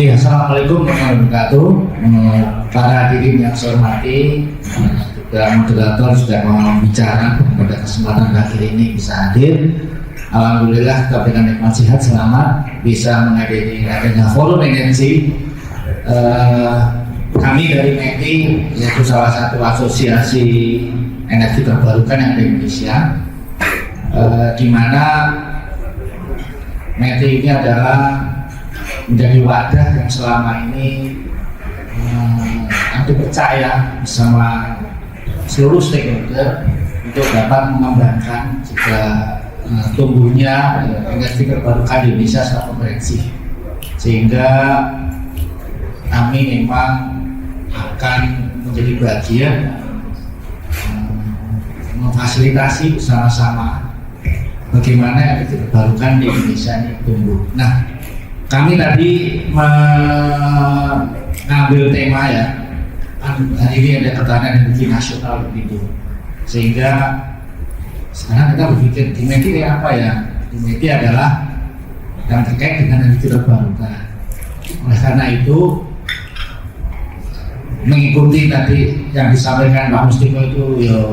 Iya, assalamualaikum warahmatullahi wabarakatuh. Para hadirin yang saya hormati, juga moderator sudah mau bicara pada kesempatan kali ini bisa hadir. Alhamdulillah kita berikan nikmat sehat selamat bisa menghadiri adanya forum energi. Kami dari METI yaitu salah satu asosiasi energi terbarukan yang ada di Indonesia, di mana METI ini adalah menjadi wadah yang selama ini dipercaya bersama seluruh stakeholder untuk dapat mengembangkan juga tumbuhnya energi terbarukan di Indonesia secara komprehensif, sehingga kami memang akan menjadi bagian memfasilitasi bersama-sama bagaimana energi terbarukan di Indonesia ini tumbuh. Nah, kami tadi mengambil tema ya, hari ini ada ketahanan energi nasional begitu, sehingga sekarang kita berpikir di METI ini apa ya? Di METI adalah yang terkait dengan energi terbarukan. Oleh karena itu, mengikuti tadi yang disampaikan Pak Mustiko itu ya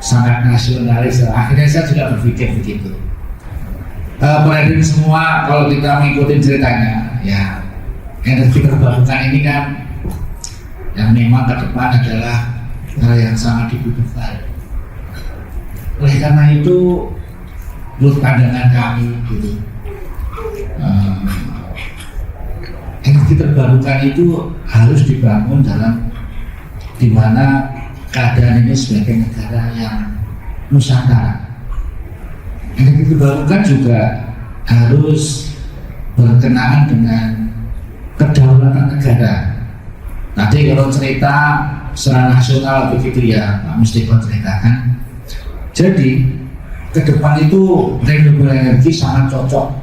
sangat nasionalis. Akhirnya saya juga berpikir begitu. Perhatian semua, kalau kita mengikuti ceritanya, ya energi terbarukan ini kan yang memang ke depan adalah hal yang sangat dibutuhkan. Oleh karena itu, menurut pandangan kami, gitu, energi terbarukan itu harus dibangun dalam dimana keadaan ini sebagai negara yang nusantara. Energi terbarukan juga harus berkenaan dengan kedaulatan negara. Tadi kalau cerita secara nasional begitu ya, Pak Mustiko ceritakan. Jadi ke depan itu renewable energy sangat cocok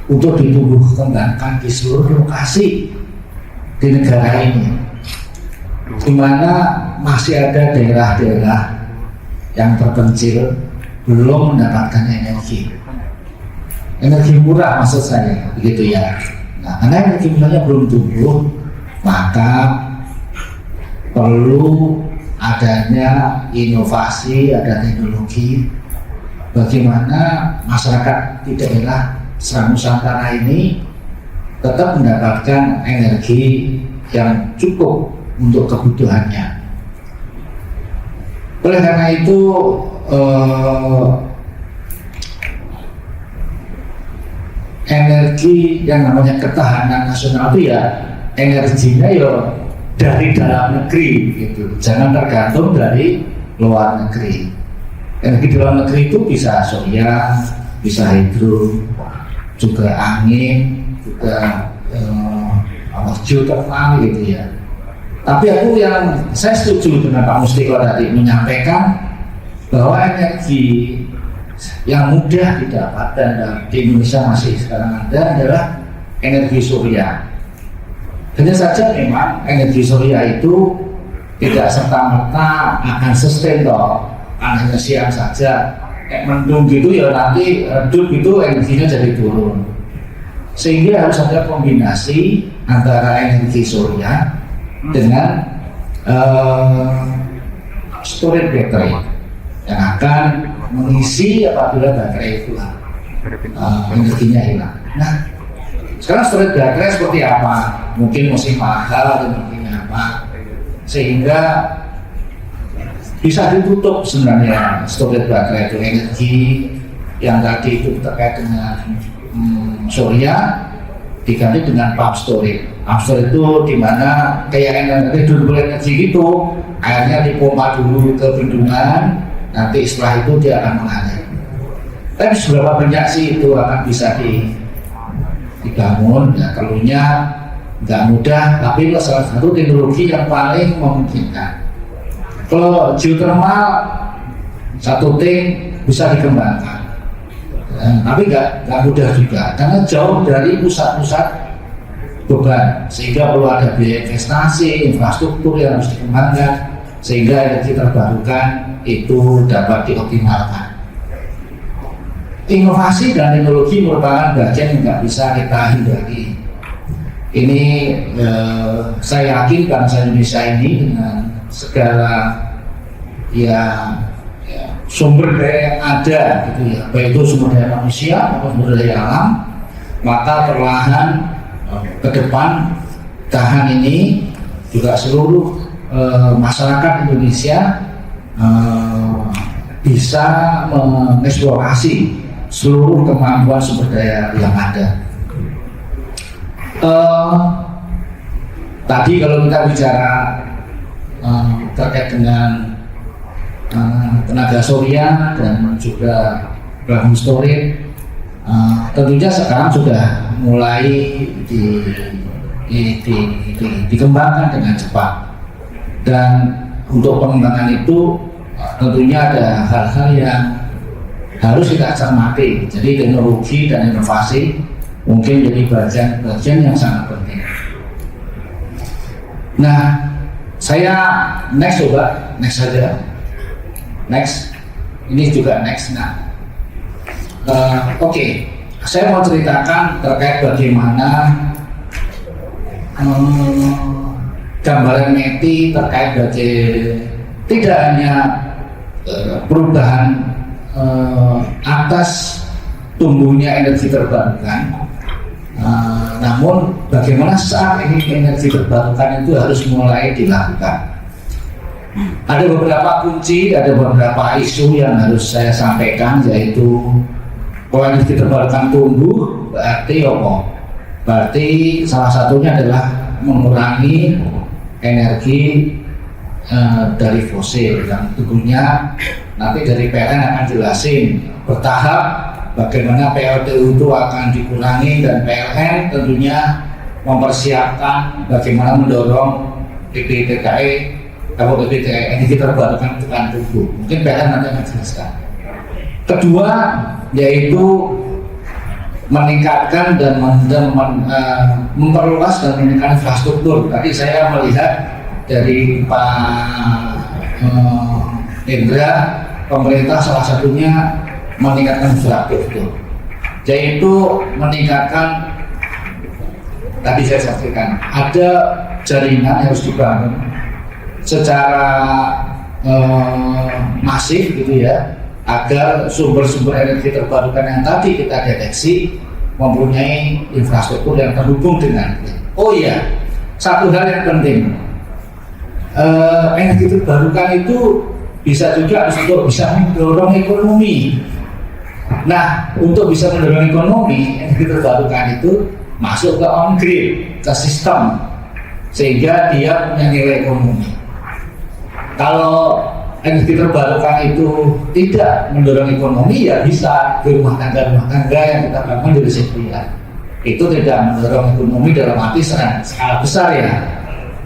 untuk ditumbuh kembangkan di seluruh lokasi di negara ini, di mana masih ada daerah-daerah yang terpencil belum mendapatkan energi murah, maksud saya begitu ya. Nah, karena energi murahnya belum tumbuh, maka perlu adanya inovasi, ada teknologi bagaimana masyarakat di daerah Nusantara ini tetap mendapatkan energi yang cukup untuk kebutuhannya. Oleh karena itu, energi yang namanya ketahanan nasional itu ya energinya ya dari dalam negeri gitu, jangan tergantung dari luar negeri. Energi dalam negeri itu bisa surya, bisa hidro, juga angin, juga geothermal gitu ya. Tapi yang saya setuju dengan Pak Mustiko tadi menyampaikan bahwa energi yang mudah didapat dan di Indonesia masih sekarang ada adalah energi surya. Hanya saja memang energi surya itu tidak serta-merta akan sustain toh, hanya siang saja. Mendung gitu ya nanti redup itu energinya jadi turun. Sehingga harus ada kombinasi antara energi surya dengan storage battery yang akan mengisi apabila baterai itu energinya hilang. Nah, sekarang storage baterai seperti apa? Mungkin masih mahal atau mungkin apa? Sehingga bisa ditutup sebenarnya storage baterai itu energi yang tadi itu terkait dengan surya diganti dengan pump storage. Pump storage itu dimana kayak renewable energy gitu, airnya dipompa dulu ke bendungan, nanti setelah itu dia akan mengalir. Tapi seberapa banyak sih itu akan bisa dibangun? Ya perlunya nggak mudah, tapi itu salah satu teknologi yang paling memungkinkan. Kalau geothermal satu tank bisa dikembangkan, tapi nggak mudah juga karena jauh dari pusat-pusat beban, sehingga perlu ada biaya investasi, infrastruktur yang harus dikembangkan sehingga energi terbarukan itu dapat dioptimalkan. Inovasi dan teknologi merupakan bagian yang nggak bisa kita hindari. Ini saya yakin bangsa Indonesia ini dengan segala sumber daya yang ada gitu ya, baik itu sumber daya manusia maupun sumber daya alam, maka perlahan ke depan tahan ini juga seluruh masyarakat Indonesia bisa mengeksplorasi seluruh kemampuan sumber daya yang ada. Tadi kalau kita bicara terkait dengan tenaga surya dan juga plasma storage, tentunya sekarang sudah mulai dikembangkan dengan cepat, dan untuk pengembangan itu tentunya ada hal-hal yang harus kita cermati. Jadi teknologi dan inovasi mungkin jadi bagian yang sangat penting. Nah, saya next saja. Next, ini juga next. Nah, oke. Saya mau ceritakan terkait bagaimana gambaran METI terkait tidak hanya perubahan atas tumbuhnya energi terbarukan, namun bagaimana saat ini energi terbarukan itu harus mulai dilakukan. Ada beberapa kunci, ada beberapa isu yang harus saya sampaikan, yaitu kalau energi terbarukan tumbuh berarti apa? Berarti salah satunya adalah mengurangi energi dari fosil, yang tentunya nanti dari PLN akan jelasin bertahap bagaimana PLTU itu akan dikurangi, dan PLN tentunya mempersiapkan bagaimana mendorong PPTKE atau PPTKE energi terbarukan itu akan tumbuh. Mungkin PLN nanti akan jelaskan. Kedua yaitu meningkatkan dan memperluas dan meningkatkan infrastruktur. Tadi saya melihat dari Pak Indra, pemerintah salah satunya meningkatkan infrastruktur, yaitu meningkatkan, tadi saya sampaikan, ada jaringan yang harus dibangun secara masif gitu ya, agar sumber-sumber energi terbarukan yang tadi kita deteksi mempunyai infrastruktur yang terhubung dengan. Oh iya, satu hal yang penting, energi terbarukan itu bisa juga untuk bisa mendorong ekonomi. Nah, untuk bisa mendorong ekonomi, energi terbarukan itu masuk ke on-grid, ke sistem, sehingga dia punya nilai ekonomi. Kalau energi terbarukan itu tidak mendorong ekonomi, ya bisa di rumah tangga yang kita bangun di Resipia. Itu tidak mendorong ekonomi dalam arti skala besar ya.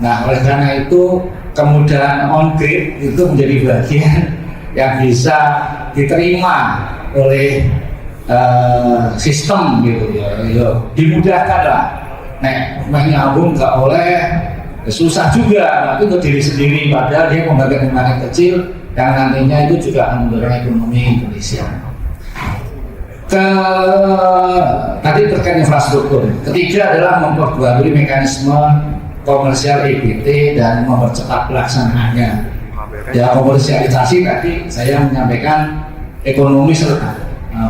Nah, oleh karena itu kemudahan on-grid itu menjadi bagian yang bisa diterima oleh sistem gitu ya. Dimudahkan lah. Nek menyambung nggak oleh, susah juga, tapi untuk diri sendiri, padahal dia pembangkit pembangkit kecil yang nantinya itu juga akan mendorong ekonomi Indonesia. Tadi terkait infrastruktur. Ketiga adalah memperbarui mekanisme komersial EBT dan mempercepat pelaksanaannya. Ya, komersialisasi tadi saya menyampaikan ekonomi serta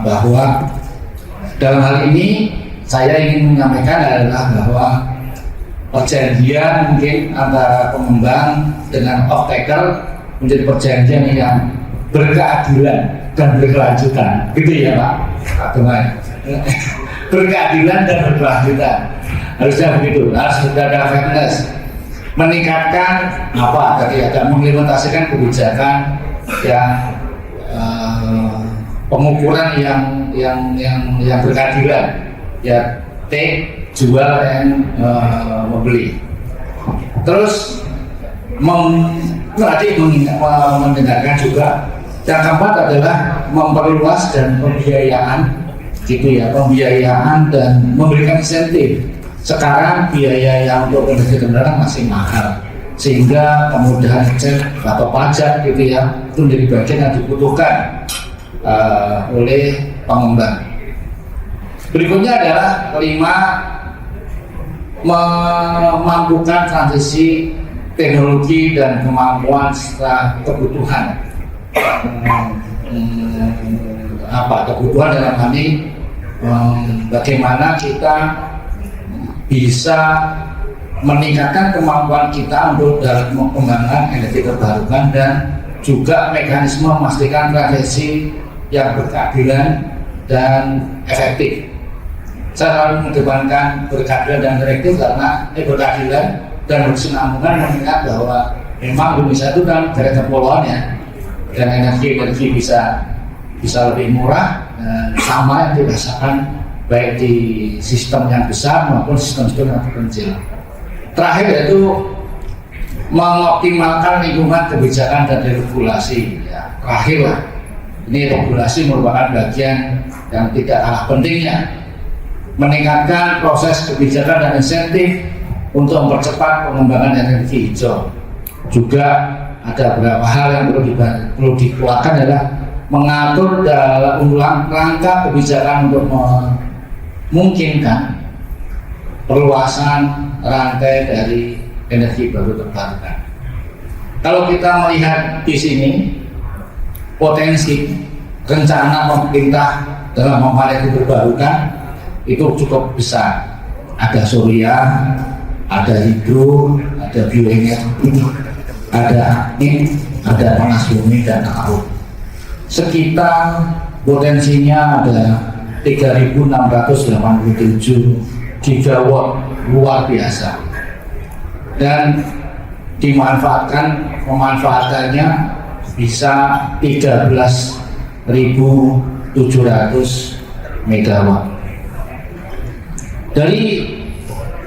bahwa dalam hal ini saya ingin menyampaikan adalah bahwa perjanjian mungkin antara pengembang dengan off-taker menjadi perjanjian yang berkeadilan dan berkelanjutan, gitu ya Pak Teman. Berkeadilan dan berkelanjutan, harusnya begitu. Harus ada fairness, meningkatkan apa tadi, ada mengimplementasikan kebijakan yang pengukuran yang berkeadilan, ya take, jual, dan membeli. Terus tadi mendengarkan juga. Yang keempat adalah memperluas dan pembiayaan, gitu ya, pembiayaan dan memberikan insentif. Sekarang biaya yang untuk energi terbarukan masih mahal, sehingga kemudahan cek atau pajak gitu ya, itu menjadi bagian yang dibutuhkan oleh pengembang. Berikutnya adalah kelima, memampukan transisi teknologi dan kemampuan serta kebutuhan kebutuhan dalam hal ini bagaimana kita bisa meningkatkan kemampuan kita untuk dalam pengembangan energi terbarukan dan juga mekanisme memastikan transisi yang berkeadilan dan efektif. Saya selalu mengedepankan berkeadilan dan efektif karena berkeadilan dan berkesinambungan mengingat bahwa memang Indonesia itu kan negara kepulauan ya, dan energi bisa lebih murah sama yang dirasakan baik di sistem yang besar maupun sistem-sistem yang terpencil. Terakhir yaitu mengoptimalkan lingkungan kebijakan dan regulasi. Ya, terakhir lah, ini regulasi merupakan bagian yang tidak kalah pentingnya. Meningkatkan proses kebijakan dan insentif untuk mempercepat pengembangan energi hijau. Juga ada beberapa hal yang perlu dikeluarkan adalah mengatur dalam ulang rangka kebijakan untuk memungkinkan perluasan rantai dari energi baru terbarukan. Kalau kita melihat di sini potensi rencana pemerintah dalam membangun energi terbarukan itu cukup besar. Ada surya, ada hidro, ada bioenergi, ada angin, ada panas bumi dan laut. Sekitar potensinya ada 3.687 gigawatt, luar biasa, dan pemanfaatannya bisa 13.700 megawatt. Dari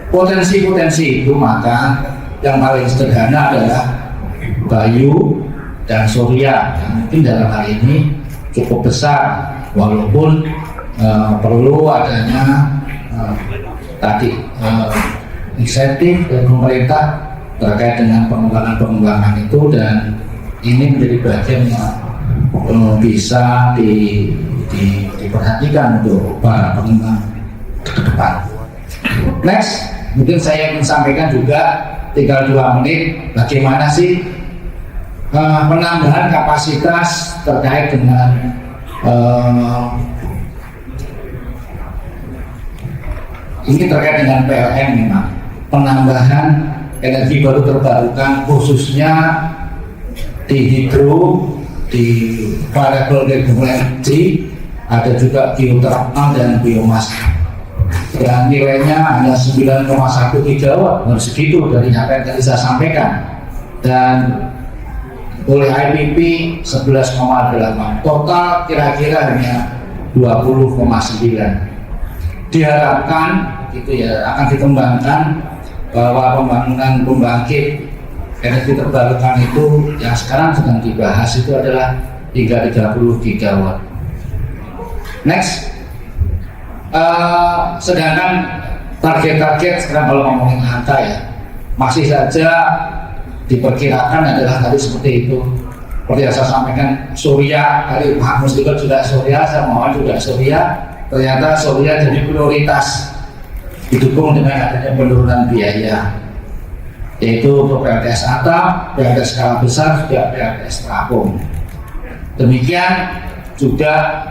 potensi-potensi itu maka yang paling sederhana adalah bayu dan surya yang mungkin dalam hal ini cukup besar, walaupun perlu adanya insentif dari pemerintah terkait dengan pengembangan itu, dan ini menjadi bagian yang bisa diperhatikan untuk para pengembang ke depan. Next, mungkin saya ingin sampaikan juga tinggal 2 menit bagaimana sih penambahan kapasitas terkait dengan ini terkait dengan PLN. Memang penambahan energi baru terbarukan khususnya di hidro, di variable renewable energy, ada juga geothermal dan biomas, dan nilainya hanya 9,1 gigawatt, harus segitu dari apa yang tadi saya sampaikan, dan oleh IPP 11,8, total kira-kira hanya 20,9. Diharapkan gitu ya, akan dikembangkan bahwa pembangunan pembangkit energi terbarukan itu yang sekarang sedang dibahas itu adalah hingga 30 gigawatt. Next, sedangkan target-target sekarang kalau ngomongin angka ya, masih saja diperkirakan adalah tadi seperti itu. Seperti yang saya sampaikan, surya tadi Pak Mustika juga surya, saya mohon juga surya. Ternyata surya jadi prioritas, didukung dengan adanya penurunan biaya, yaitu untuk PLTS atap, PLTS skala besar, juga PLTS terapung. Demikian juga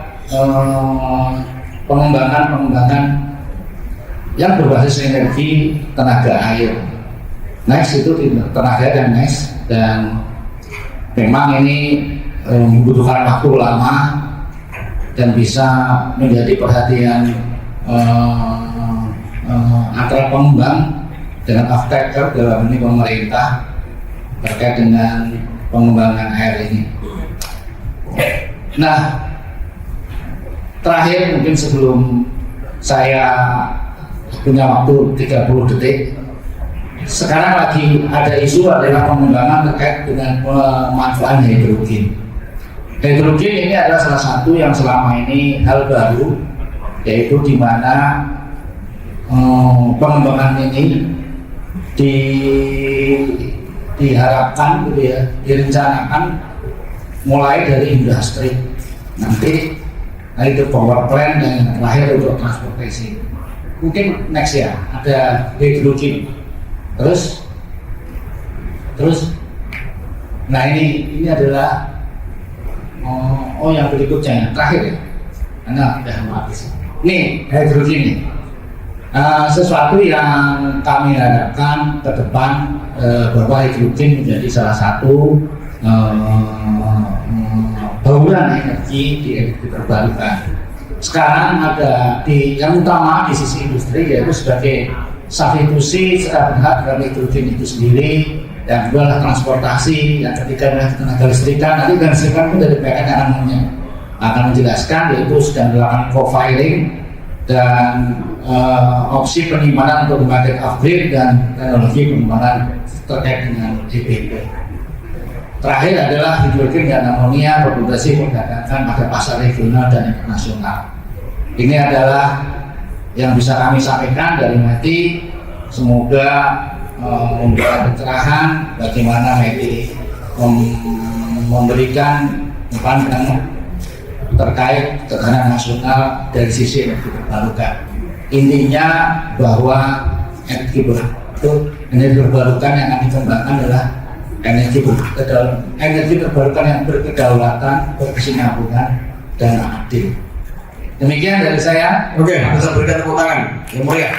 pengembangan yang berbasis energi tenaga air. Next itu tenaga dan next, dan memang ini membutuhkan waktu lama dan bisa menjadi perhatian antara pengembang dengan off-taker dalam ini pemerintah terkait dengan pengembangan air ini. Nah, terakhir mungkin sebelum saya punya waktu 30 detik, sekarang lagi ada isu adalah pengembangan terkait dengan pemanfaatan hidrogen. Hidrogen ini adalah salah satu yang selama ini hal baru, yaitu di mana pengembangan ini diharapkan gitu ya, direncanakan mulai dari industri, nanti itu power plant, dan terakhir untuk transportasi. mungkin next ya ada hidrogen. Terus nah ini adalah yang berikutnya yang terakhir ya, karena udah habis. Nih hidrogen ini sesuatu yang kami harapkan ke depan, bahwa hidrogen menjadi salah satu bauran energi di energi terbarukan. Sekarang ada yang utama di sisi industri, yaitu sebagai substitusi secara berhak dalam hidrogen itu sendiri, dan kedua adalah transportasi, yang ketiga adalah tenaga listrikan. Nanti tenaga listrikan pun dari PLN akan menjelaskan, yaitu sedang melakukan profiling dan opsi penyimpanan untuk pembangkit upgrade dan teknologi pengembangan terkait dengan DPP. Terakhir adalah hidrogen dan amonia berpotensi perdagangan pada pasar regional dan internasional. Ini adalah yang bisa kami sampaikan dari METI. Semoga memberikan pencerahan bagaimana METI memberikan pandangan terkait tekanan nasional dari sisi energi terbarukan. Intinya bahwa energi terbarukan yang akan dikembangkan adalah energi terbarukan yang berkedaulatan, berkesinambungan, dan adil. Demikian dari saya. Oke, bisa berikan tepuk tangan yang mulia.